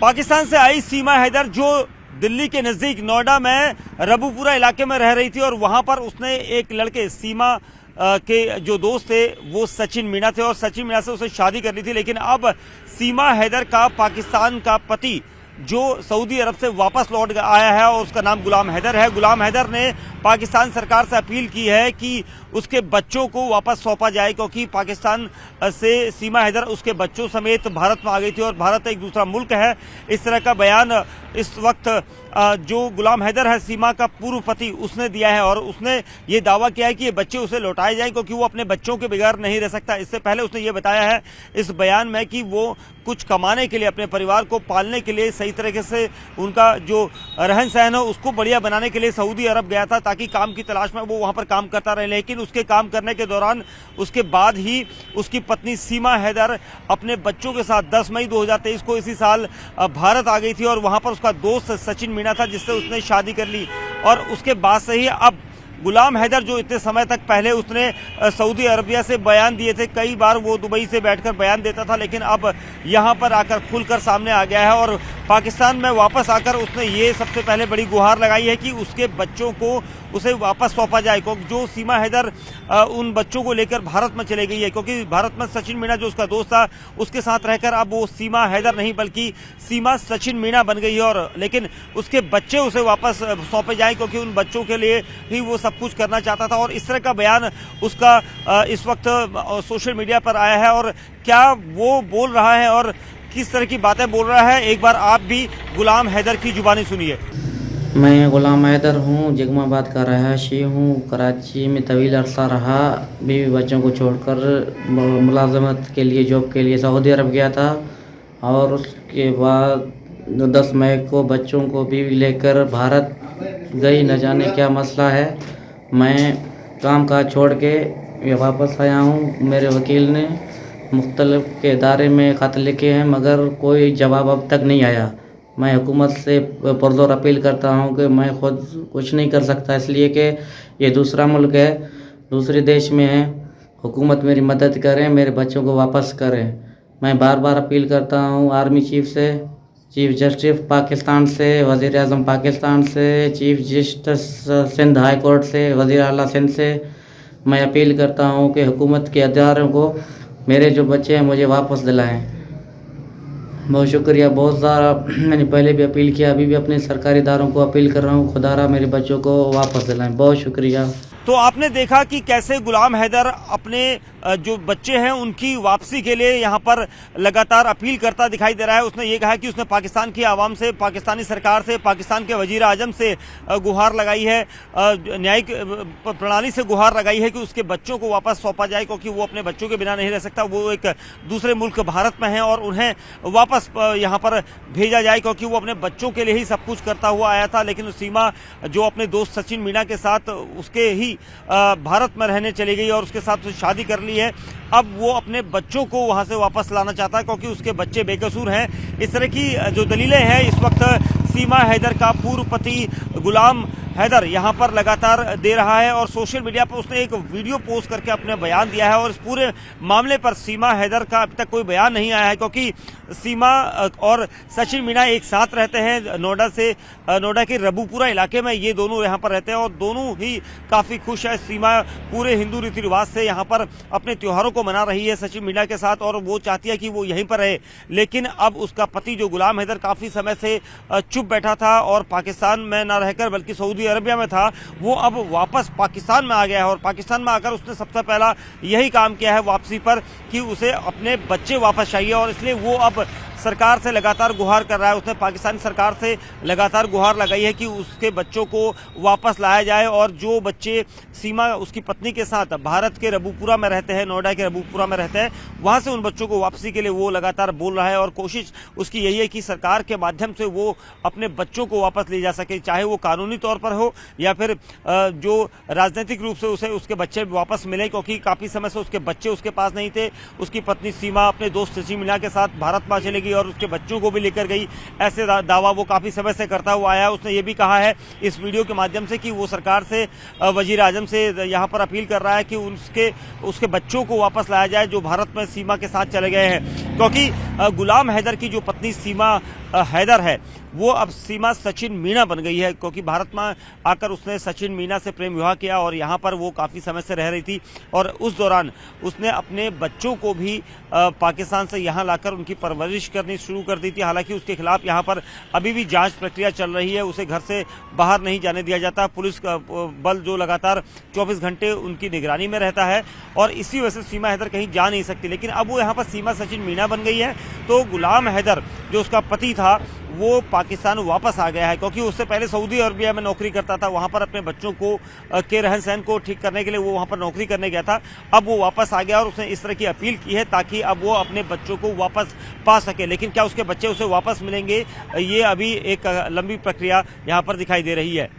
पाकिस्तान से आई सीमा हैदर जो दिल्ली के नज़दीक नोएडा में रबूपुरा इलाके में रह रही थी और वहां पर उसने एक लड़के सीमा के जो दोस्त थे वो सचिन मीणा थे और सचिन मीणा से उसे शादी करनी थी। लेकिन अब सीमा हैदर का पाकिस्तान का पति जो सऊदी अरब से वापस लौट आया है और उसका नाम गुलाम हैदर है। गुलाम हैदर ने पाकिस्तान सरकार से अपील की है कि उसके बच्चों को वापस सौंपा जाए, क्योंकि पाकिस्तान से सीमा हैदर उसके बच्चों समेत भारत में आ गई थी और भारत एक दूसरा मुल्क है। इस तरह का बयान इस वक्त जो गुलाम हैदर है सीमा का पूर्व पति उसने दिया है और उसने ये दावा किया है कि ये बच्चे उसे लौटाए जाएं, क्योंकि वो अपने बच्चों के बगैर नहीं रह सकता। इससे पहले उसने ये बताया है इस बयान में कि वो कुछ कमाने के लिए, अपने परिवार को पालने के लिए, सही तरीके से उनका जो रहन सहन है उसको बढ़िया बनाने के लिए सऊदी अरब गया था ताकि काम की तलाश में वो वहाँ पर काम करता रहे। लेकिन उसके काम करने के दौरान उसके बाद ही उसकी पत्नी सीमा हैदर अपने बच्चों के साथ 10 मई 2023 को इसी साल भारत आ गई थी और वहाँ पर उसका दोस्त सचिन मीणा था जिससे उसने शादी कर ली। और उसके बाद से ही अब गुलाम हैदर जो इतने समय तक पहले उसने सऊदी अरबिया से बयान दिए थे, कई बार वो दुबई से बैठकर बयान देता था, लेकिन अब यहाँ पर आकर खुलकर सामने आ गया है और पाकिस्तान में वापस आकर उसने ये सबसे पहले बड़ी गुहार लगाई है कि उसके बच्चों को उसे वापस सौंपा जाए। क्योंकि जो सीमा हैदर उन बच्चों को लेकर भारत में चले गई है, क्योंकि भारत में सचिन मीणा जो उसका दोस्त था उसके साथ रहकर अब वो सीमा हैदर नहीं बल्कि सीमा सचिन मीणा बन गई है। और लेकिन उसके बच्चे उसे वापस सौंपे जाएं, क्योंकि उन बच्चों के लिए ही वो सब कुछ करना चाहता था। और इस तरह का बयान उसका इस वक्त सोशल मीडिया पर आया है और क्या वो बोल रहा है और किस तरह की बातें बोल रहा है, एक बार आप भी गुलाम हैदर की जुबानी सुनिए। मैं गुलाम हैदर हूँ, जगमाबाद का रहायशी हूँ। कराची में तवील अरसा रहा, बीवी बच्चों को छोड़कर मुलाजमत के लिए, जॉब के लिए सऊदी अरब गया था और उसके बाद 10 मई को बच्चों को बीवी लेकर भारत गई। न जाने क्या मसला है। मैं काम काज छोड़ के वापस आया हूँ। मेरे वकील ने मुख्तलिफ के इदारे में ख़त लिखे हैं मगर कोई जवाब अब तक नहीं आया। मैं हुकूमत से पुरज़ोर अपील करता हूं कि मैं ख़ुद कुछ नहीं कर सकता, इसलिए कि ये दूसरा मुल्क है, दूसरे देश में है। हुकूमत मेरी मदद करें, मेरे बच्चों को वापस करें। मैं बार बार अपील करता हूं आर्मी चीफ से, चीफ जस्टिस पाकिस्तान से, वज़ीर आज़म पाकिस्तान से, chief justice Sindh high court से, वज़ीर आला सिंध से। मैं अपील करता हूं कि हुकूमत के अदारों को मेरे जो बच्चे हैं मुझे वापस दिलाएं। बहुत शुक्रिया। बहुत ज़्यादा मैंने पहले भी अपील किया, अभी भी अपने सरकारी इदारों को अपील कर रहा हूँ, खुदारा मेरे बच्चों को वापस दिलाएं। बहुत शुक्रिया। तो आपने देखा कि कैसे गुलाम हैदर अपने जो बच्चे हैं उनकी वापसी के लिए यहाँ पर लगातार अपील करता दिखाई दे रहा है। उसने ये कहा कि उसने पाकिस्तान की आवाम से, पाकिस्तानी सरकार से, पाकिस्तान के वजीर आजम से गुहार लगाई है, न्यायिक प्रणाली से गुहार लगाई है कि उसके बच्चों को वापस सौंपा जाए, क्योंकि वो अपने बच्चों के बिना नहीं रह सकता। वो एक दूसरे मुल्क भारत में है और उन्हें वापस यहाँ पर भेजा जाए, क्योंकि वो अपने बच्चों के लिए ही सब कुछ करता हुआ आया था। लेकिन सीमा जो अपने दोस्त सचिन मीणा के साथ उसके ही भारत में रहने चली गई और उसके साथ शादी कर ली है। अब वो अपने बच्चों को वहां से वापस लाना चाहता है, क्योंकि उसके बच्चे बेकसूर हैं। इस तरह की जो दलीलें हैं इस वक्त सीमा हैदर का पूर्व पति गुलाम हैदर यहाँ पर लगातार दे रहा है और सोशल मीडिया पर उसने एक वीडियो पोस्ट करके अपने बयान दिया है। और इस पूरे मामले पर सीमा हैदर का अभी तक कोई बयान नहीं आया है, क्योंकि सीमा और सचिन मीणा एक साथ रहते हैं नोएडा के रबूपुरा इलाके में। ये दोनों यहाँ पर रहते हैं और दोनों ही काफ़ी खुश है। सीमा पूरे हिंदू रीति रिवाज से यहाँ पर अपने त्योहारों को मना रही है सचिन मीणा के साथ और वो चाहती है कि वो यहीं पर रहे। लेकिन अब उसका पति जो गुलाम हैदर काफ़ी समय से चुप बैठा था और पाकिस्तान में न रहकर बल्कि सऊदी अरबिया में था, वो अब वापस पाकिस्तान में आ गया है। और पाकिस्तान में आकर उसने सबसे पहला यही काम किया है वापसी पर कि उसे अपने बच्चे वापस चाहिए और इसलिए वो अब सरकार से लगातार गुहार कर रहा है। उसने पाकिस्तानी सरकार से लगातार गुहार लगाई है कि उसके बच्चों को वापस लाया जाए और जो बच्चे सीमा उसकी पत्नी के साथ भारत के रबूपुरा में रहते हैं, नोएडा के रबूपुरा में रहते हैं, वहां से उन बच्चों को वापसी के लिए वो लगातार बोल रहा है और कोशिश उसकी यही है कि सरकार के माध्यम से वो अपने बच्चों को वापस ले जा सके, चाहे वो कानूनी तौर पर हो या फिर जो राजनीतिक रूप से उसे उसके बच्चे वापस मिले, क्योंकि काफ़ी समय से उसके बच्चे उसके पास नहीं थे। उसकी पत्नी सीमा अपने दोस्त सचिन मीणा के साथ भारत में चली गई और उसके बच्चों को भी लेकर गई, ऐसे दावा वो काफ़ी समय से करता हुआ आया। उसने ये भी कहा है इस वीडियो के माध्यम से कि वो सरकार से, वजीर आजम से यहाँ पर अपील कर रहा है कि उसके बच्चों को वापस लाया जाए जो भारत में सीमा के साथ चले गए हैं, क्योंकि गुलाम हैदर की जो पत्नी सीमा हैदर है वो अब सीमा सचिन मीणा बन गई है, क्योंकि भारत में आकर उसने सचिन मीणा से प्रेम विवाह किया और यहाँ पर वो काफ़ी समय से रह रही थी और उस दौरान उसने अपने बच्चों को भी पाकिस्तान से यहाँ लाकर उनकी परवरिश करनी शुरू कर दी थी। हालांकि उसके खिलाफ यहाँ पर अभी भी जांच प्रक्रिया चल रही है, उसे घर से बाहर नहीं जाने दिया जाता। पुलिस का बल जो लगातार 24 घंटे उनकी निगरानी में रहता है और इसी वजह से सीमा हैदर कहीं जा नहीं सकती। लेकिन अब वो यहाँ पर सीमा सचिन मीणा बन गई है, तो गुलाम हैदर जो उसका पति था वो पाकिस्तान वापस आ गया है, क्योंकि उससे पहले सऊदी अरबिया में नौकरी करता था। वहां पर अपने बच्चों को के रहन सहन को ठीक करने के लिए वो वहां पर नौकरी करने गया था। अब वो वापस आ गया और उसने इस तरह की अपील की है ताकि अब वो अपने बच्चों को वापस पा सके। लेकिन क्या उसके बच्चे उसे वापस मिलेंगे, ये अभी एक लंबी प्रक्रिया यहाँ पर दिखाई दे रही है।